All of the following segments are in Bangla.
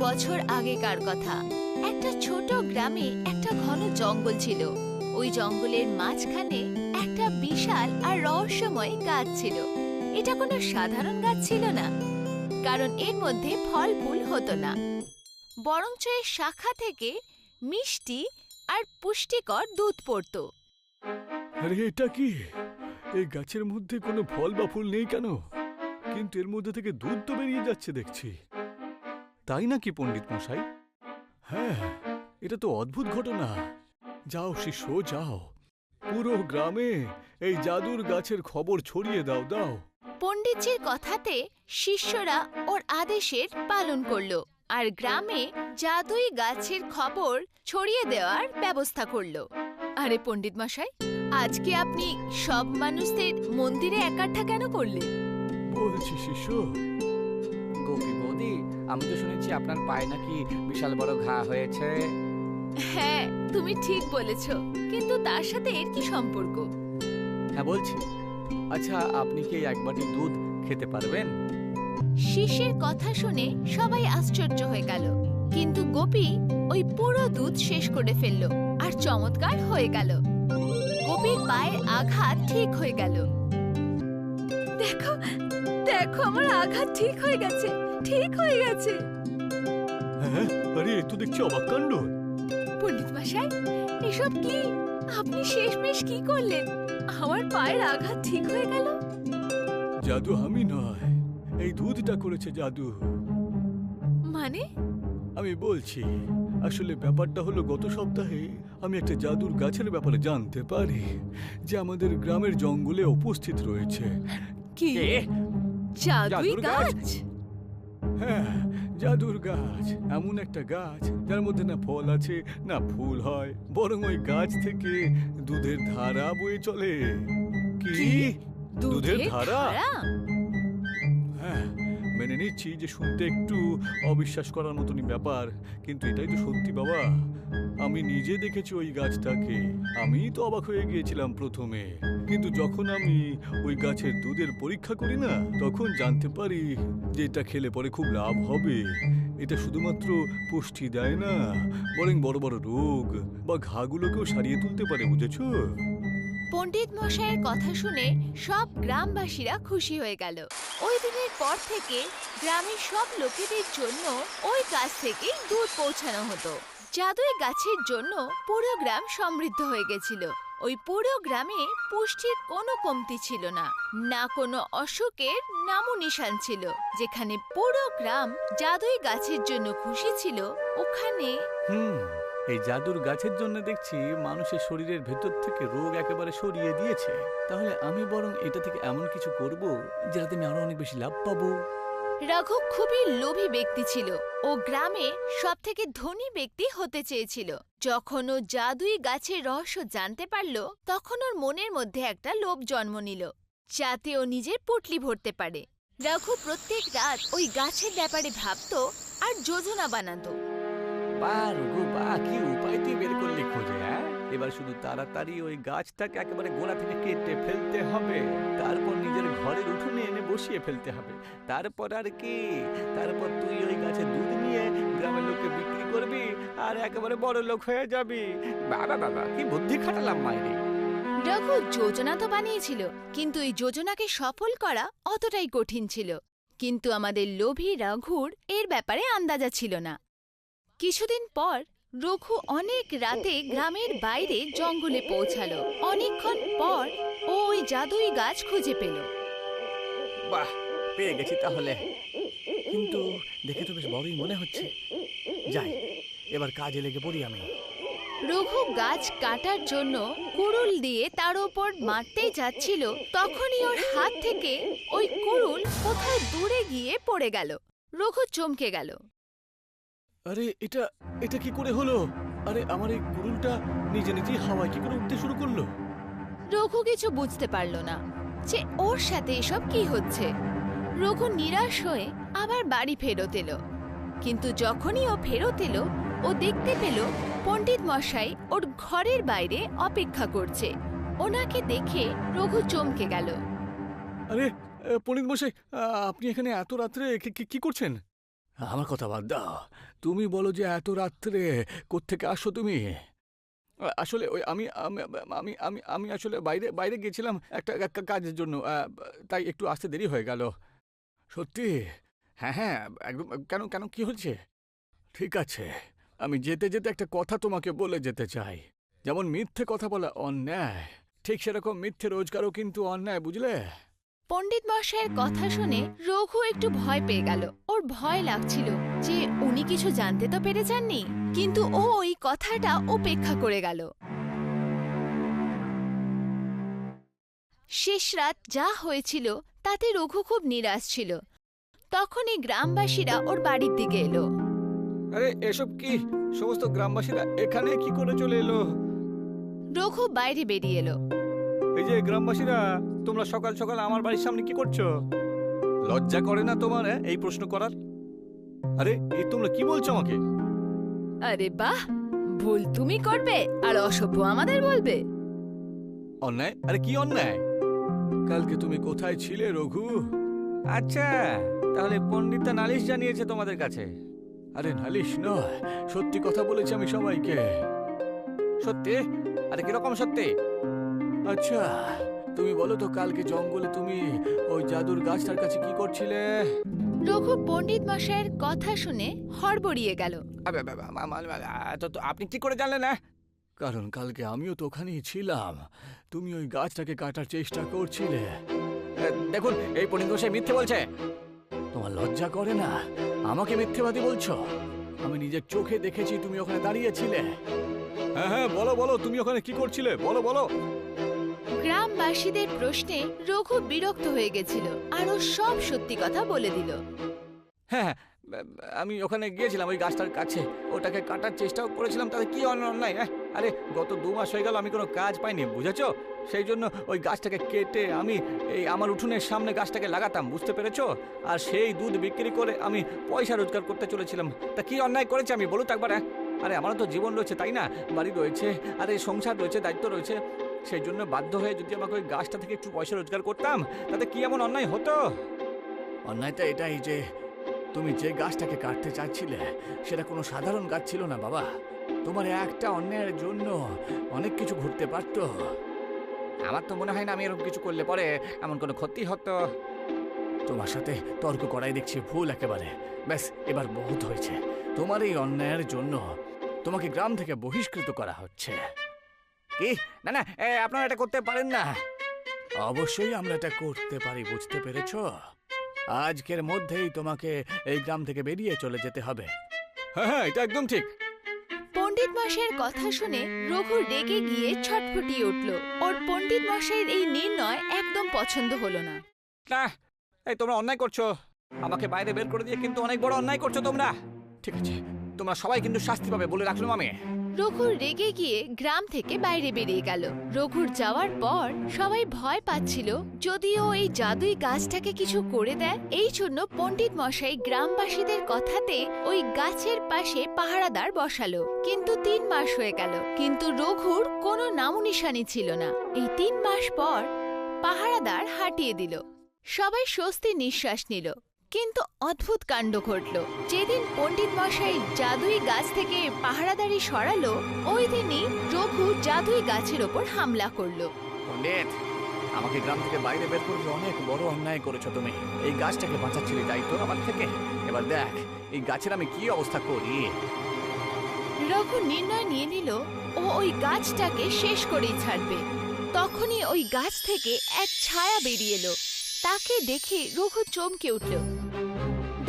বছর আগেকার কথা। একটা ছোট গ্রামে একটা ঘন জঙ্গল ছিল। ওই জঙ্গলের মাঝখানে একটা বিশাল আর রহস্যময় গাছ ছিল। এটা কোনো সাধারণ গাছ ছিল না, কারণ এর মধ্যে ফল ফুল হতো না, বরঞ্চ এর শাখা থেকে মিষ্টি আর পুষ্টিকর দুধ পড়তো। আরে এটা কি? এই গাছের মধ্যে কোনো ফল বা ফুল নেই কেন? কিন্তু এর মধ্যে থেকে দুধ তো বেরিয়ে যাচ্ছে দেখছি। তাই নাকি পণ্ডিত মশাই? হ্যাঁ, এটা তো অদ্ভুত ঘটনা। যাও শিষ্য যাও, পুরো গ্রামে এই জাদুর গাছের খবর ছড়িয়ে দাও দাও। পণ্ডিতজির কথাতে শিষ্যরা ওর আদেশের পালন করলো আর গ্রামে জাদুই গাছের খবর ছড়িয়ে দেওয়ার ব্যবস্থা করলো। আরে পণ্ডিত মশাই, আজকে আপনি সব মানুষদের মন্দিরে একাঠা কেন করলেন? বলছি শিষ্য। গোপী বৌদি, আমি তো শুনেছি আপনার পায়ে নাকি বিশাল বড় ঘা হয়েছে। হ্যাঁ, তুমি ঠিক বলেছ, কিন্তু তার সাথে এর কি সম্পর্ক? হ্যাঁ বলছি। আচ্ছা, আপনি কি এক বাটি দুধ খেতে পারবেন? শিষ্যের কথা শুনে সবাই আশ্চর্য হয়ে গেল, কিন্তু গোপী ওই পুরো দুধ শেষ করে ফেললো আর চমৎকার হয়ে গেল। গোপীর পায়ের আঘাত ঠিক হয়ে গেল। দেখো দেখো, আমার আঘাত ঠিক হয়ে গেছে, ঠিক হয়ে গেছে। হ্যাঁ, আরে এ তো দেখছি অবাক কাণ্ড। পণ্ডিত মশাই, এসব কি? আপনি শেষমেশ কি করলেন? আমার পায়ের আঘাত ঠিক হয়ে গেল। জাদু আমি নয়, এই দুধটা করেছে জাদু। মানে? আমি বলছি, আসলে ব্যাপারটা হলো গত সপ্তাহে আমি একটা জাদুর গাছের ব্যাপারে জানতে পারি, যে আমাদের গ্রামের জঙ্গলে উপস্থিত রয়েছে। কি? জাদুই গাছ? হ্যাঁ, জাদুর গাছ এমন একটা গাছ যার মধ্যে না ফল আছে না ফুল হয়, বরং ওই গাছ থেকে দুধের ধারা বয়ে চলে। কি? দুধের ধারা? হ্যাঁ, মেনে নিচ্ছি যে শুনতে একটু অবিশ্বাস করার মতনই ব্যাপার, কিন্তু এটাই তো সত্যি বাবা। আমি নিজে দেখেছি ওই গাছটাকে। আমিই তো অবাক হয়ে গিয়েছিলাম প্রথমে, কিন্তু যখন আমি ওই গাছের দুধের পরীক্ষা করি না, তখন জানতে পারি যে এটা খেলে পরে খুব লাভ হবে। এটা শুধুমাত্র পুষ্টি দেয় না, বরং বড় বড় রোগ বা ঘাগুলোকেও সারিয়ে তুলতে পারে, বুঝেছো? পণ্ডিত মশাইয়ের কথা শুনে সব গ্রামবাসীরা খুশি হয়ে গেল। ওই দিনের পর থেকে গ্রামের সব লোকেদের জন্য ওই গাছ থেকে দুধ পৌঁছানো হতো। জাদুই গাছের জন্য পুরো গ্রাম সমৃদ্ধ হয়ে গেছিল। ওই পুরো গ্রামে পুষ্টির কোনো কমতি ছিল না, না কোনো অসুখের নামও নিশান ছিল। যেখানে পুরো গ্রাম জাদুই গাছের জন্য খুশি ছিল, ওখানে এই জাদুর গাছের জন্য দেখছি মানুষের শরীরের ভেতর থেকে রোগ একেবারে সরিয়ে দিয়েছে। তাহলে আমি বরং এটা থেকে এমন কিছু করব যেটাতে আমি আরো অনেক বেশি লাভ পাবো। রঘু খুবই লোভী ব্যক্তি ছিল। ও গ্রামে সবথেকে ধনী ব্যক্তি হতে চেয়েছিল। যখন ও জাদুই গাছের রহস্য জানতে পারল, তখন ওর মনের মধ্যে একটা লোভ জন্ম নিল, যাতে ও নিজের পুটলি ভরতে পারে। রঘু প্রত্যেক রাত ওই গাছের ব্যাপারে ভাবতো আর যোজনা বানাতো। বাহ রঘু বাহ, কি উপায় তুই বের করলি খোঁজে। হ্যাঁ, এবার শুধু তাড়াতাড়ি ওই গাছটাকে একেবারে গোড়া থেকে কেটে ফেলতে হবে, তারপর নিজের ঘরের উঠোনে এনে বসিয়ে ফেলতে হবে। তারপর আর কি, তারপর তুই ওই গাছের দুধ নিয়ে গ্রামের লোককে বিক্রি করবি আর একেবারে বড় লোক হয়ে যাবি। বাবা বাবা, কি বুদ্ধি খাটালাম মাইরি। রঘু যোজনা তো বানিয়েছিল, কিন্তু এই যোজনাকে সফল করা অতটাই কঠিন ছিল। কিন্তু আমাদের লোভী রঘুর এর ব্যাপারে আন্দাজা ছিল না। কিছুদিন পর রঘু অনেক রাতে গ্রামের বাইরে জঙ্গলে পৌঁছালো। অনেকক্ষণ পর ও ওই জাদুই গাছ খুঁজে পেল। বাহ, পেয়ে গেছি তাহলে, কিন্তু দেখে তো বেশ বড়ই মনে হচ্ছে। যাই, এবার কাজে লেগে পড়ি আমি। রঘু গাছ কাটার জন্য কুড়ুল দিয়ে তার উপর মারতেই যাচ্ছিল, তখনই ওর হাত থেকে ওই কুড়ুল কোথায় দূরে গিয়ে পড়ে গেল। রঘু চমকে গেল। আরে এটা এটা কি করে হলো? আরে আমার এই কুড়ুলটা নিজে নিজেই হাওয়ায় কি করে উঠতে শুরু করলো? রঘু কিছু বুঝতে পারল না যে ওর সাথে এসব কি হচ্ছে। রঘু নিরাশ হয়ে আবার বাড়ি ফেরত এলো, কিন্তু যখনই ও ফেরত এলো, ও দেখতে পেল পণ্ডিত মশাই ওর ঘরের বাইরে অপেক্ষা করছে। ওনাকে দেখে রঘু চমকে গেল। আরে পণ্ডিত মশাই, আপনি এখানে এত রাত্রে কি করছেন? আমার কথা বাদ দাও, তুমি বলো যে এত রাত্রে কোত্থেকে আসো তুমি? আসলে ওই আমি আমি আমি আমি আমি আসলে বাইরে বাইরে গেছিলাম একটা কাজের জন্য, তাই একটু আসতে দেরি হয়ে গেল। সত্যি? হ্যাঁ হ্যাঁ, একদম। কেন কেন কি হচ্ছে? ঠিক আছে, আমি যেতে যেতে একটা কথা তোমাকে বলে যেতে চাই। যেমন মিথ্যে কথা বলা অন্যায়, ঠিক সেরকম মিথ্যে রোজগারও কিন্তু অন্যায়, বুঝলে? পণ্ডিত মশাইয়ের কথা শুনে রঘু একটু ভয় পেয়ে গেল। ওর ভয় লাগছিল যে উনি কিছু জানতে তো পেরে যাননি, কিন্তু ও ওই কথাটা উপেক্ষা করে গেল। শেষ রাত যা হয়েছিল তাতে রঘু খুব নিরাশ ছিল। তখনই গ্রামবাসীরা ওর বাড়ির দিকে এলো। আরে এসব কি? সমস্ত গ্রামবাসীরা এখানে কি করে চলে এলো? রঘু বাইরে বেরিয়ে এলো। এই যে গ্রামবাসীরা, তোমরা সকাল সকাল আমার বাড়ির সামনে কি করছো? লজ্জা করে না তোমার এই প্রশ্ন করার? আরে এই তোমরা কি বলছো আমাকে? আরে বাহ, ভুল তুমি করবে আর অসভ্য আমাদের বলবে? অন্যায়? আরে কি অন্যায়? কালকে তুমি কোথায় ছিলে রঘু? আচ্ছা, তাহলে পণ্ডিতটা নালিশ জানিয়েছে তোমাদের কাছে? আরে নালিশ নয়, সত্যি কথা বলেছি আমি সবাইকে। সত্যি? আরে কিরকম সত্যি? আচ্ছা তুমি বলো তো, কালকে জঙ্গলে তুমি ওই জাদুর গাছটার কাছে কি করছিলে? রঘু পণ্ডিত মশাইয়ের কথা শুনে হড়বড়িয়ে গেল। তো আপনি কি করে জানলেন না? কারণ কালকে আমিও তো ওখানেই ছিলাম। তুমি ওই গাছটাকে কাটার চেষ্টা করছিলে। দেখুন, এই পণ্ডিত মশাই মিথ্যে বলছে। তোমার লজ্জা করে না? আমাকে মিথ্যেবাদী বলছো? আমি নিজের চোখে দেখেছি তুমি ওখানে দাঁড়িয়েছিলে। হ্যাঁ হ্যাঁ, বলো বলো, তুমি ওখানে কি করছিলে? বলো বলো। গ্রামবাসীদের প্রশ্নে রঘু বিরক্ত হয়ে গেছিল আর ও সব সত্যি কথা বলে দিল। হ্যাঁ, আমি ওখানে গিয়েছিলাম ওই গাছটার কাছে, ওটাকে কাটার চেষ্টাও করেছিলাম। তাতে কি অন্যায়? আরে গত 2 মাস হয়ে গেল আমি কোনো কাজ পাইনি, বুঝেছো? সেই জন্য ওই গাছটাকে কেটে আমি এই আমার উঠোনের সামনে গাছটাকে লাগাতাম, বুঝতে পেরেছো? আর সেই দুধ বিক্রি করে আমি পয়সা রোজগার করতে চলেছিলাম। তা কি অন্যায় করেছি আমি, বলো তো একবার? আরে আমারও তো জীবন রয়েছে, তাই না? বাড়ি রয়েছে, আরে সংসার রয়েছে, দায়িত্ব রয়েছে। সেই জন্য বাধ্য হয়ে যদি আমাকে ওই গাছটা থেকে একটু পয়সা রোজগার করতাম, তাতে কি এমন অন্যায় হতো? অন্যায়টা এটাই যে তুমি যে গাছটাকে কাটতে চাচ্ছিলে সেটা কোনো সাধারণ গাছ ছিল না বাবা। তোমার একটা অন্যায়ের জন্য অনেক কিছু ঘটতে পারত। আমার তো মনে হয় না আমি এরকম কিছু করলে পরে এমন কোনো ক্ষতি হতো। তোমার সাথে তর্ক করাই দেখছি ভুল একেবারে। ব্যাস, এবার বহুত হয়েছে। তোমার এই অন্যায়ের জন্য তোমাকে গ্রাম থেকে বহিষ্কৃত করা হচ্ছে। কি? না না, আপনারা এটা করতে পারেন না। অবশ্যই আমরা এটা করতে পারি, বুঝতে পেরেছো? আজকের মধ্যেই তোমাকে এই গ্রাম থেকে বেরিয়ে চলে যেতে হবে। হ্যাঁ হ্যাঁ, এটা একদম ঠিক। পণ্ডিত মশাইয়ের কথা শুনে রঘু রেগে গিয়ে ছটফটিয়ে উঠল। ওর পণ্ডিত মশাইয়ের এই নির্ণয় একদম পছন্দ হলো না। না, এই তোমরা অন্যায় করছো। আমাকে বাইরে বের করে দিয়ে কিন্তু অনেক বড় অন্যায় করছো তোমরা। ঠিক আছে, তোমরা সবাই কিন্তু শাস্তি পাবে বলে রাখলাম আমি। রঘু রেগে গিয়ে গ্রাম থেকে বাইরে বেরিয়ে গেল। রঘুর যাওয়ার পর সবাই ভয় পাচ্ছিল যদিও এই জাদুই গাছটাকে কিছু করে দেয়। এই জন্য পণ্ডিত মশাই গ্রামবাসীদের কথাতে ওই গাছের পাশে পাহারাদার বসালো। কিন্তু 3 মাস হয়ে গেল, কিন্তু রঘুর কোনো নামনিশানি ছিল না। এই 3 মাস পর পাহারাদার হাঁটিয়ে দিল। সবাই স্বস্তি নিঃশ্বাস নিল। কিন্তু অদ্ভুত কাণ্ড ঘটল। যেদিন পণ্ডিত মশাই জাদুই গাছ থেকে পাহারাদারি সরালো, ওই দিনই রঘু জাদুই গাছের ওপর হামলা করলো। পণ্ডিত, আমাকে গ্রাম থেকে বাইরে বের করে অনেক বড় অন্যায় করেছো তুমি। এই গাছটাকে বাঁচাচ্ছিলে, তাই তো আমার থেকে? এবার দেখ এই গাছের আমি কি অবস্থা করি। রঘু নির্ণয় নিয়ে নিল ও ওই গাছটাকে শেষ করেই ছাড়বে। তখনই ওই গাছ থেকে এক ছায়া বেরিয়ে এলো। তাকে দেখে রঘু চমকে উঠল।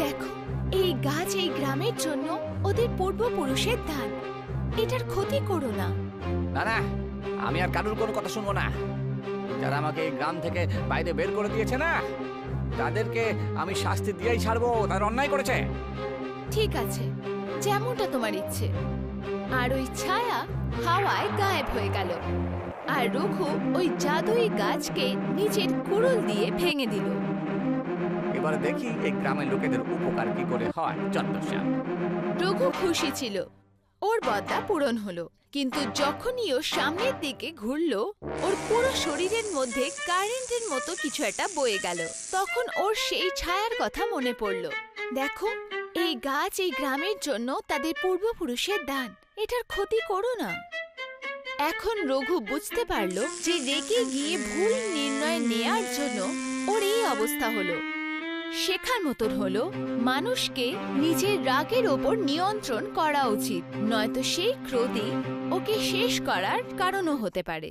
দেখো, এই গাছ এই গ্রামের জন্য ওদের পূর্বপুরুষের দান। এটার ক্ষতি করো না। না না, আমি আর কারোর কোনো কথা শুনবো না। যারা আমাকে এই গ্রাম থেকে বাইরে বের করে দিয়েছে না, তাদেরকে আমি শাস্তি দিয়েই ছাড়বো। তারা অন্যায় করেছে। ঠিক আছে, যেমনটা তোমার ইচ্ছে। আর ওই ছায়া হাওয়ায় গায়েব হয়ে গেল। আর রঘু ওই জাদুই গাছকে নিজের কুড়ুল দিয়ে ভেঙে দিল। এবার দেখি এই গ্রামের লোকেদের উপকার কি করে হয়। চন্দ্রশ্যাম। রঘু খুশি ছিল, ওর বদলা পূরণ হলো। কিন্তু যখনই ও সামনের দিকে ঘুরল, ওর পুরো শরীরের মধ্যে কারেন্টের মতো কিছু একটা বয়ে গেল। তখন ওর সেই ছায়ার কথা মনে পড়ল। দেখো, এই গাছ এই গ্রামের জন্য তাদের পূর্বপুরুষের দান। এটার ক্ষতি করো না। এখন রঘু বুঝতে পারল যে রেগে গিয়ে ভুল নির্ণয় নেয়ার জন্য ওর এই অবস্থা হলো। শেখার মতন হলো মানুষকে নিজের রাগের ওপর নিয়ন্ত্রণ করা উচিত, নয়তো সেই ক্রোধই ওকে শেষ করার কারণও হতে পারে।